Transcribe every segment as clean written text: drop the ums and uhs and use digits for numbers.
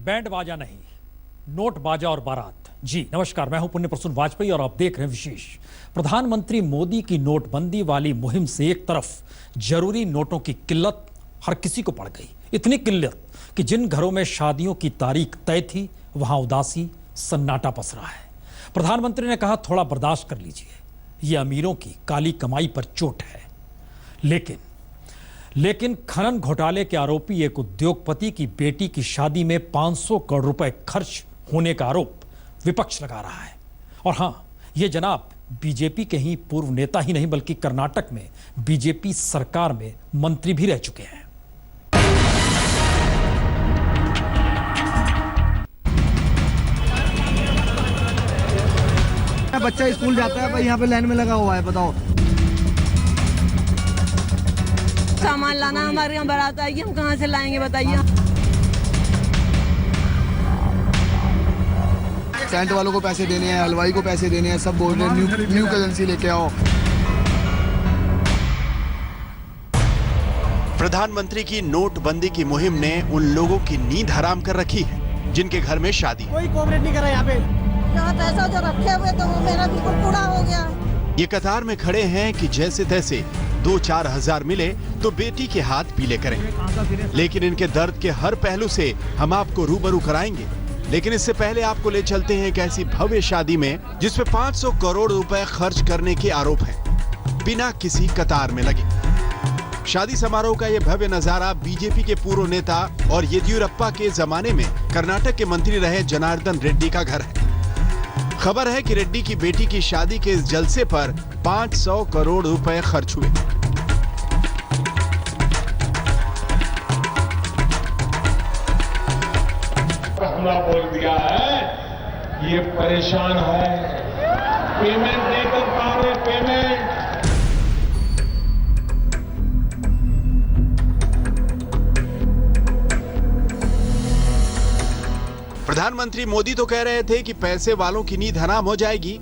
Band बाजा नहीं, note बाजा और बारात। जी नमस्कार, मैं हूं पुण्य प्रसून वाजपेयी और आप देख रहे हैं विशेष। प्रधानमंत्री मोदी की नोटबंदी वाली मुहिम से एक तरफ जरूरी नोटों की किल्लत हर किसी को पड़ गई। इतनी किल्लत कि जिन घरों में शादियों की तारीख तय थी वहां उदासी सन्नाटा पसरा है। प्रधानमंत्री ने कहा थोड़ा बर्दाश्त कर लीजिए, ये अमीरों की काली कमाई पर चोट है। लेकिन खनन घोटाले के आरोपी एक उद्योगपति की बेटी की शादी में 500 करोड़ रुपए खर्च होने का आरोप विपक्ष लगा रहा है। और हां, ये जनाब बीजेपी के ही पूर्व नेता ही नहीं बल्कि कर्नाटक में बीजेपी सरकार में मंत्री भी रह चुके हैं। बच्चा स्कूल जाता है भाई, यहाँ पे लाइन में लगा हुआ है, बताओ। सामान लाना हमारे यहाँ बारात आएगी, हम कहाँ से लाएंगे बताइए। टेंट वालों को पैसे देने हैं, हलवाई को पैसे देने हैं, सब बोल रहे हैं न्यू करेंसी लेके आओ। प्रधानमंत्री की नोटबंदी की मुहिम ने उन लोगों की नींद हराम कर रखी है जिनके घर में शादी। कोई कोऑपरेट नहीं कर रहा यहाँ पे। यहाँ पैसा जो रखे हुए तो वो मेरा बिल्कुल पूरा हो गया। ये कतार में खड़े हैं कि जैसे तैसे 2-4 हजार मिले तो बेटी के हाथ पीले करें। लेकिन इनके दर्द के हर पहलू से हम आपको रूबरू कराएंगे। लेकिन इससे पहले आपको ले चलते हैं एक ऐसी भव्य शादी में जिसपे 500 करोड़ रुपए खर्च करने के आरोप हैं, बिना किसी कतार में लगे। शादी समारोह का यह भव्य नजारा बीजेपी के पूर्व नेता और येदियुरप्पा के जमाने में कर्नाटक के मंत्री रहे जनार्दन रेड्डी का घर है। खबर है कि रेड्डी की बेटी की शादी के इस जलसे पर 500 करोड़ रुपए खर्च हुए। हमला बोल दिया है, ये परेशान है, पेमेंट नहीं कर पा रहे। पेमेंट प्रधानमंत्री मोदी तो कह रहे थे कि पैसे वालों की नींद हराम हो जाएगी,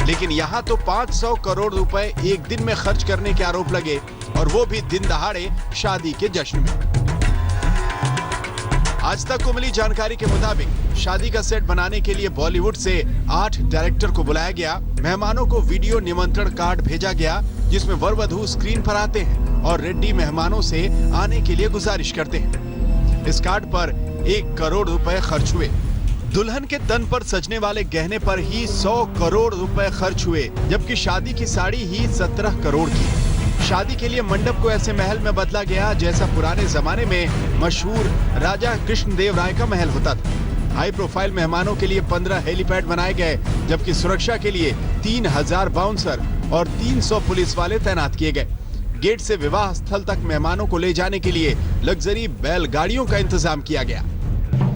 लेकिन यहां तो 500 करोड़ रुपए एक दिन में खर्च करने के आरोप लगे, और वो भी दिन दहाड़े शादी के जश्न में। आज तक को मिली जानकारी के मुताबिक शादी का सेट बनाने के लिए बॉलीवुड से 8 डायरेक्टर को बुलाया गया। मेहमानों को वीडियो निमंत्रण कार्ड भेजा गया जिसमें वर वधू स्क्रीन पर आते हैं और रेड्डी मेहमानों से आने के लिए गुजारिश करते हैं। इस कार्ड पर 1 करोड़ रुपए खर्च हुए। दुल्हन के तन पर सजने वाले गहने पर ही 100 करोड़ रुपए खर्च हुए, जबकि शादी की साड़ी ही 17 करोड़ की। शादी के लिए मंडप को ऐसे महल में बदला गया जैसा पुराने जमाने में मशहूर राजा कृष्णदेव राय का महल होता था। हाई प्रोफाइल मेहमानों के लिए 15 हेलीपैड बनाए गए, जबकि सुरक्षा के लिए 3000 बाउंसर और 300 पुलिस वाले तैनात किए गए। गेट से विवाह स्थल तक मेहमानों को ले जाने के लिए लग्जरी बैलगाड़ियों का इंतजाम किया गया।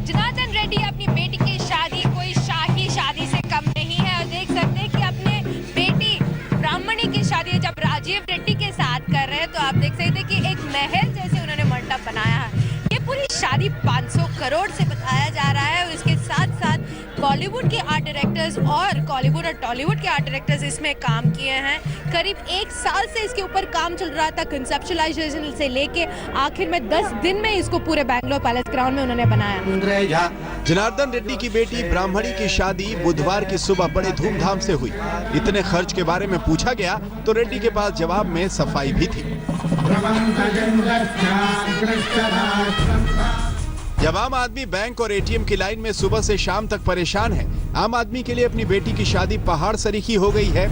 जनार्दन रेड्डी अपनी बेटी की शादी कोई शाही शादी से कम नहीं है, और देख सकते हैं कि अपने बेटी ब्राह्मणी की शादी जब राजीव रेड्डी के साथ कर रहे हैं तो आप देख सकते हैं कि एक महल जैसे उन्होंने मंडप बनाया है। ये पूरी शादी 500 करोड़ से बताया जा रहा है, और इसके साथ साथ बॉलीवुड के आर्ट डायरेक्टर्स और कॉलीवुड और टॉलीवुड के आर्ट डायरेक्टर्स इसमें काम किए हैं। करीब 1 साल से इसके ऊपर काम चल रहा था, कंसेप्चुअलाइजेशन से लेके आखिर में 10 दिन में इसको पूरे बैंगलोर पैलेस ग्राउंड में उन्होंने बनाया। जनार्दन रेड्डी की बेटी ब्राह्मणी की शादी बुधवार की सुबह बड़े धूमधाम से हुई। इतने खर्च के बारे में पूछा गया तो रेड्डी के पास जवाब में सफाई भी थी। जब आम आदमी बैंक और एटीएम की लाइन में सुबह से शाम तक परेशान है, आम आदमी के लिए अपनी बेटी की शादी पहाड़ सरीखी हो गई है।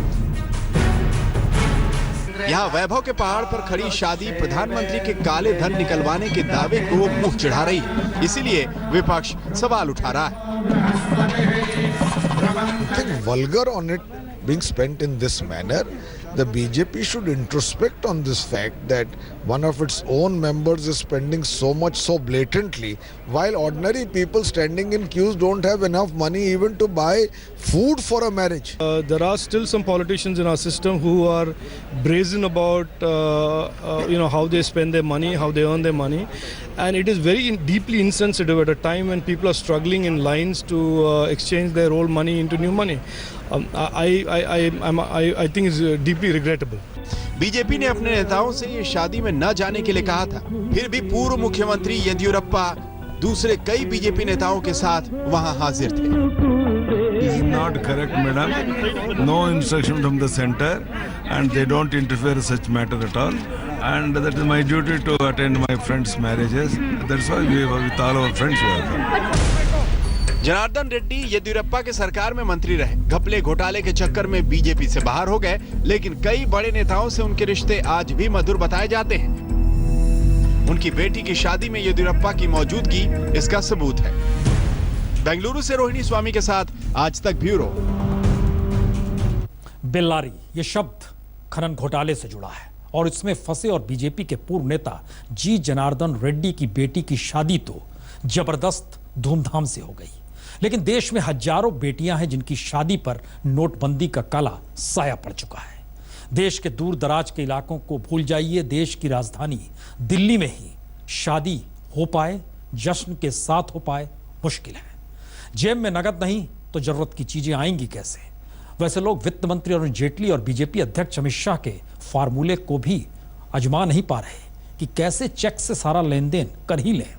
यहाँ वैभव के पहाड़ पर खड़ी शादी प्रधानमंत्री के काले धन निकलवाने के दावे को मुंह चिढ़ा रही है, इसीलिए विपक्ष सवाल उठा रहा है। Vulgar on it being spent in this manner, the BJP should introspect on this fact that one of its own members is spending so much so blatantly, while ordinary people standing in queues don't have enough money even to buy food for a marriage. There are still some politicians in our system who are brazen about how they spend their money, how they earn their money, and it is very deeply insensitive at a time when people are struggling in lines to exchange their old money into new money. I think it's deeply regrettable. BJP ने अपने नेताओं से ये शादी में न जाने के लिए कहा था, फिर भी पूर्व मुख्यमंत्री येदियुरप्पा दूसरे कई बीजेपी नेताओं के साथ वहां हाजिर थे। This is not correct, madam. No instruction from the center, and they don't interfere in such matter at all. And that is my duty to attend my friends' marriages. That's why we with all our friends we are there. Janardan Reddy Yediyurappa के सरकार में मंत्री रहे, घपले घोटाले के चक्कर में BJP से बाहर हो गए, लेकिन कई बड़े नेताओं से उनके रिश्ते आज भी मधुर बताए जाते हैं। उनकी बेटी की शादी में येदियुरप्पा की मौजूदगी इसका सबूत है। बेंगलुरु से रोहिणी स्वामी के साथ आज तक ब्यूरो। बेल्लारी ये शब्द खनन घोटाले से जुड़ा है और इसमें फंसे और बीजेपी के पूर्व नेता जी जनार्दन रेड्डी की बेटी की शादी तो जबरदस्त धूमधाम से हो गई, लेकिन देश में हजारों बेटियां हैं जिनकी शादी पर नोटबंदी का काला साया पड़ चुका है। देश के दूर दराज के इलाकों को भूल जाइए, देश की राजधानी दिल्ली में ही शादी हो पाए, जश्न के साथ हो पाए, मुश्किल है। जेब में नगद नहीं तो जरूरत की चीजें आएंगी कैसे? वैसे लोग वित्त मंत्री अरुण जेटली और बीजेपी अध्यक्ष अमित शाह के फार्मूले को भी आजमा नहीं पा रहे कि कैसे चेक से सारा लेन देन कर ही लें।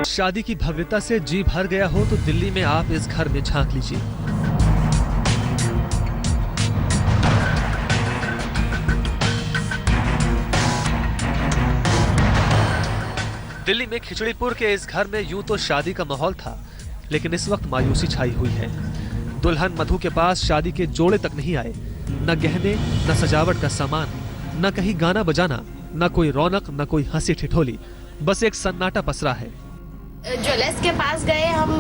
शादी की भव्यता से जी भर गया हो तो दिल्ली में आप इस घर में झांक लीजिए। दिल्ली में खिचड़ीपुर के इस घर में यूं तो शादी का माहौल था, लेकिन इस वक्त मायूसी छाई हुई है। दुल्हन मधु के पास शादी के जोड़े तक नहीं आए, न गहने, न सजावट का सामान, न कहीं गाना बजाना, न कोई रौनक, न कोई हंसी ठिठोली, बस एक सन्नाटा पसरा है। ज्वेलर्स के पास गए हम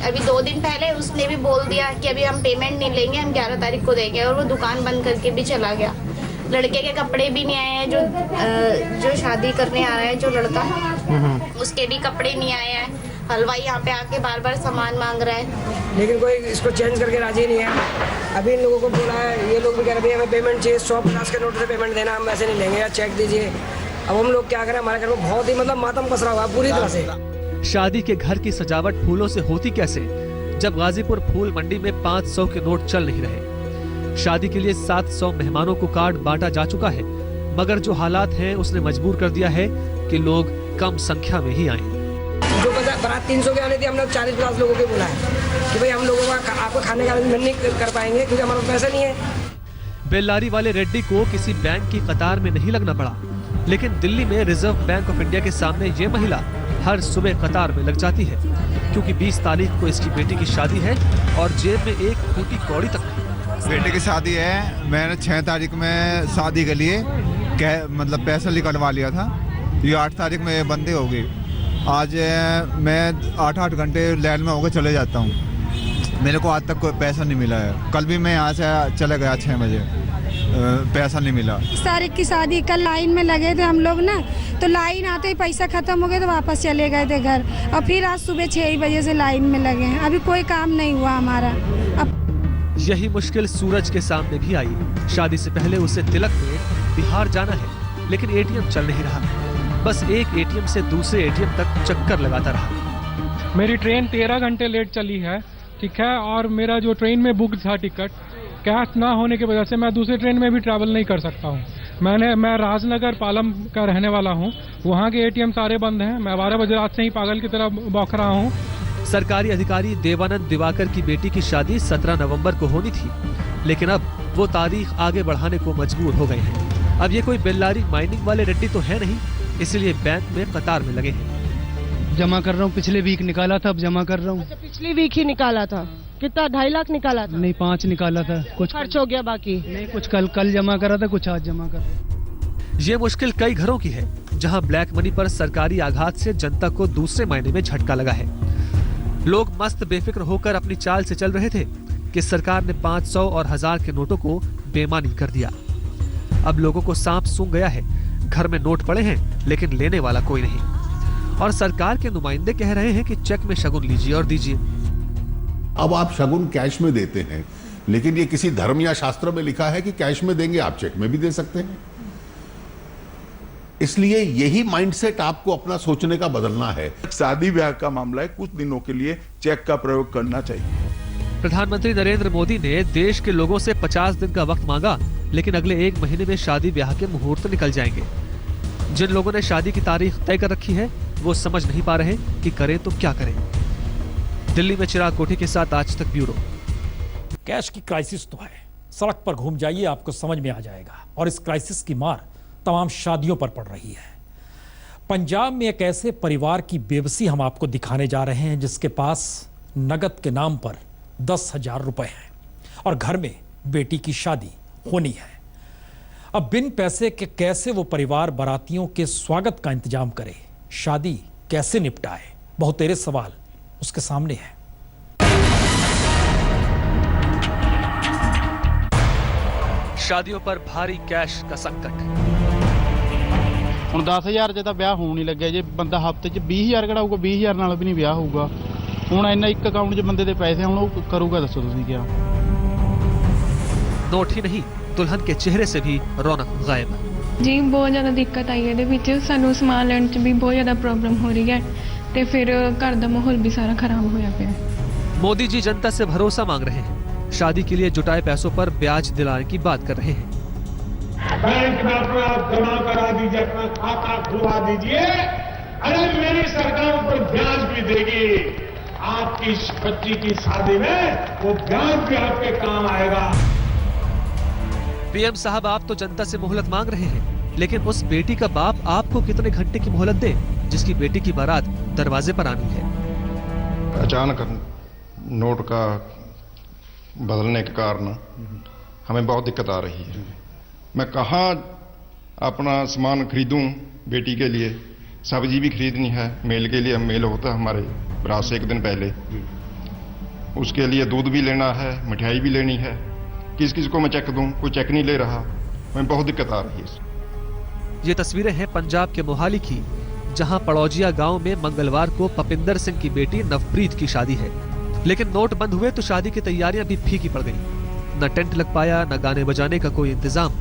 अभी 2 दिन पहले, उसने भी बोल दिया कि अभी हम पेमेंट नहीं लेंगे, हम 11 तारीख को देंगे, और वो दुकान बंद करके भी चला गया। लड़के के कपड़े भी नहीं आए हैं, जो शादी करने आ रहा है जो लड़का, उसके भी कपड़े नहीं आए हैं। हलवाई यहाँ पे आके बार बार सामान मांग रहा है, लेकिन कोई इसको चेंज करके राजी नहीं है। अभी इन लोगों को बोला है, ये लोग भी कह रहे हैं हमें पेमेंट चाहिए, 150 के नोट से पेमेंट देना, हम वैसे नहीं लेंगे, या चेक दीजिए। अब हम लोग क्या करें, हमारे घर में बहुत ही मातम पसरा हुआ पूरी तरह से। शादी के घर की सजावट फूलों से होती कैसे, जब गाजीपुर फूल मंडी में 500 के नोट चल नहीं रहे। शादी के लिए 700 मेहमानों को कार्ड बांटा जा चुका है, मगर जो हालात हैं उसने मजबूर कर दिया है कि लोग कम संख्या में ही आए। जो बारात 300 के आने थी, हमने 40-50 लोगों को बुलाया कि भाई हम लोगों का आपको खाने का अरेंजमेंट नहीं कर पाएंगे क्योंकि हमारे पैसे नहीं है। बेल्लारी वाले रेड्डी को किसी बैंक की कतार में नहीं लगना पड़ा, लेकिन दिल्ली में रिजर्व बैंक ऑफ इंडिया के सामने ये महिला हर सुबह कतार में लग जाती है, क्योंकि 20 तारीख को इसकी बेटी की शादी है और जेब में एक फूटी कौड़ी तक नहीं। बेटे की शादी है, मैंने 6 तारीख में शादी के लिए मतलब पैसा निकलवा लिया था, ये 8 तारीख में बंदी हो गई। आज मैं 8-8 घंटे लाइन में होकर चले जाता हूँ, मेरे को आज तक कोई पैसा नहीं मिला है। कल भी मैं यहाँ से चले गया 6 बजे, पैसा नहीं मिला। 20 तारीख की शादी, कल लाइन में लगे थे हम लोग ना, तो लाइन आते ही पैसा खत्म हो गया तो वापस चले गए थे घर, और फिर आज सुबह 6 बजे से लाइन में लगे हैं, अभी कोई काम नहीं हुआ हमारा। अब यही मुश्किल सूरज के सामने भी आई। शादी से पहले उसे तिलक में बिहार जाना है, लेकिन एटीएम चल नहीं रहा, बस एक एटीएम से दूसरे एटीएम तक चक्कर लगाता रहा। मेरी ट्रेन 13 घंटे लेट चली है, ठीक है, और मेरा जो ट्रेन में बुक था टिकट, कैश ना होने की वजह से मैं दूसरी ट्रेन में भी ट्रैवल नहीं कर सकता हूँ। मैं राजनगर पालम का रहने वाला हूँ, वहाँ के एटीएम सारे बंद हैं। मैं 12 बजे रात से ही पागल की तरह बौख रहा हूँ। सरकारी अधिकारी देवानंद दिवाकर की बेटी की शादी 17 नवंबर को होनी थी, लेकिन अब वो तारीख आगे बढ़ाने को मजबूर हो गए हैं। अब ये कोई बेल्लारी माइनिंग वाले रेड्डी तो है नहीं, इसलिए बैंक में कतार में लगे हैं। जमा कर रहा हूँ, पिछले वीक निकाला था, अब जमा कर रहा हूँ। अच्छा, पिछली वीक ही निकाला था? कितना, 2.5 लाख निकाला था? नहीं, 5 निकाला था, कुछ खर्च हो गया बाकी? नहीं, कुछ कल जमा करा था, कुछ आज जमा कर। ये मुश्किल कई घरों की है, जहां ब्लैक मनी पर सरकारी आघात से जनता को दूसरे महीने में झटका लगा है। लोग मस्त बेफिक्र होकर अपनी चाल से चल रहे थे कि सरकार ने 500 और 1000 के नोटों को बेमानी कर दिया। अब लोगों को सांप सूंघ गया है, घर में नोट पड़े हैं लेकिन लेने वाला कोई नहीं, और सरकार के नुमाइंदे कह रहे हैं कि चेक में शगुन लीजिए और दीजिए। अब आप शगुन कैश में देते हैं, लेकिन ये किसी धर्म या शास्त्र में लिखा है कि कैश में देंगे, आप चेक में भी दे सकते हैं। इसलिए यही माइंडसेट आपको अपना सोचने का बदलना है। शादी ब्याह का मामला है, कुछ दिनों के लिए चेक का प्रयोग करना चाहिए। प्रधानमंत्री नरेंद्र मोदी ने देश के लोगों से 50 दिन का वक्त मांगा, लेकिन अगले 1 महीने में शादी ब्याह के मुहूर्त निकल जाएंगे। जिन लोगों ने शादी की तारीख तय कर रखी है वो समझ नहीं पा रहे कि करें तो क्या करें। दिल्ली में चिराग कोठी के साथ आज तक ब्यूरो। कैश की क्राइसिस तो है, सड़क पर घूम जाइए आपको समझ में आ जाएगा। और इस क्राइसिस की मार तमाम शादियों पर पड़ रही है। पंजाब में एक ऐसे परिवार की बेबसी हम आपको दिखाने जा रहे हैं जिसके पास नगद के नाम पर 10,000 रुपए हैं और घर में बेटी की शादी होनी है। अब बिन पैसे के कैसे वो परिवार बारातियों के स्वागत का इंतजाम करे, शादी कैसे निपटाए, बहुतेरे सवाल उसके सामने है। शादियों पर भारी कैश का संकट। ਹੁਣ 10,000 ਜੇ ਤਾਂ ਵਿਆਹ ਹੋਣ ਹੀ ਲੱਗਿਆ, ਜੇ ਬੰਦਾ ਹਫਤੇ 'ਚ 20,000 ਕਢਾਊਗਾ 20,000 ਨਾਲ ਵੀ ਨਹੀਂ ਵਿਆਹ ਹੋਊਗਾ। ਹੁਣ ਇੰਨਾ ਇੱਕ ਅਕਾਊਂਟ 'ਚ ਬੰਦੇ ਦੇ ਪੈਸੇ ਹੁਣ ਉਹ ਕਰੂਗਾ, ਦੱਸੋ ਤੁਸੀਂ ਕਿਆ। नोट ही नहीं, दुल्हन के चेहरे से भी रौनक गायब। जी बहुत ज़्यादा दिक्कत आई है, सानू समान लैण च भी बहुत ज़्यादा प्रॉब्लम हो रही है, तो फिर घर का माहौल भी सारा खराब होया पिया। मोदी जी जनता से भरोसा मांग रहे हैं, शादी के लिए जुटाए पैसों पर ब्याज दिलाने की बात कर रहे हैं। बैंक में अपना जमा करा दीजिए, अपना खाता खुलवा दीजिए, अरे मेरी सरकार ऊपर ब्याज भी देगी। आपकी बच्ची की शादी में वो ब्याज भी आपके काम आएगा। पीएम साहब आप तो जनता से मोहलत मांग रहे हैं, लेकिन उस बेटी का बाप आपको कितने घंटे की मोहलत दे जिसकी बेटी की बारात दरवाजे पर आनी है। अचानक नोट का बदलने के कारण हमें बहुत दिक्कत आ रही है। मैं कहाँ अपना सामान खरीदूं बेटी के लिए, सब्जी भी खरीदनी है, मेल के लिए मेल होता है हमारे रात से 1 दिन पहले, उसके लिए दूध भी लेना है, मिठाई भी लेनी है। किस किस को मैं चेक दूं, कोई चेक नहीं ले रहा, हमें बहुत दिक्कत आ रही है। ये तस्वीरें हैं पंजाब के मोहाली की, जहां पड़ौजिया गांव में मंगलवार को पपिंदर सिंह की बेटी नवप्रीत की शादी है, लेकिन नोट बंद हुए तो शादी की तैयारियां भी फीकी पड़ गई। न टेंट लग पाया, न गाने बजाने का कोई इंतजाम।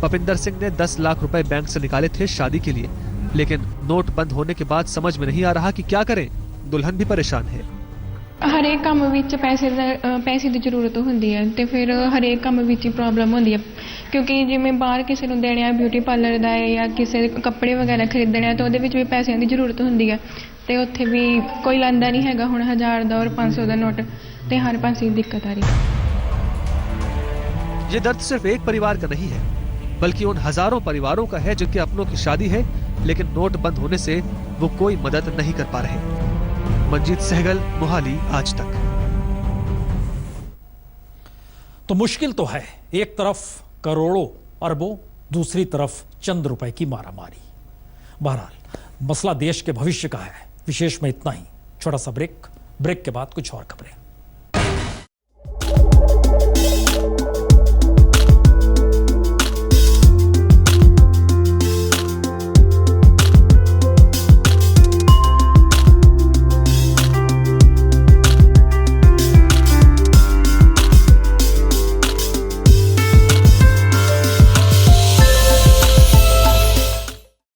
पपिंदर सिंह ने 10 लाख रुपए बैंक से निकाले थे शादी के लिए, लेकिन नोट बंद होने के बाद समझ में नहीं आ रहा कि क्या करें। दुल्हन भी परेशान है। हरेक काम विच पैसे की जरूरत होंदी है, तो फिर हरेक काम विच प्रॉब्लम होंदी है, क्योंकि जिवें बाहर किसी नूं देना है ब्यूटी पार्लर का है या किसी कपड़े वगैरह खरीदने हैं तो उहदे विच भी पैसों की जरूरत होंदी है, तो उत्थे भी कोई लैंदा नहीं हैगा। हुण 1000 का और 500 का नोट, तो हर पासे दिक्कत आ रही है। ये दर्द सिर्फ एक परिवार का नहीं है, बल्कि उन हजारों परिवारों का है जिनके अपनों की शादी है, लेकिन नोट बंद होने से वो कोई मदद नहीं कर पा रहे। मंजीत सहगल, मोहाली, आज तक। तो मुश्किल तो है, एक तरफ करोड़ों अरबों, दूसरी तरफ चंद रुपए की मारामारी। बहरहाल मसला देश के भविष्य का है। विशेष में इतना ही, छोटा सा ब्रेक के बाद कुछ और खबरें।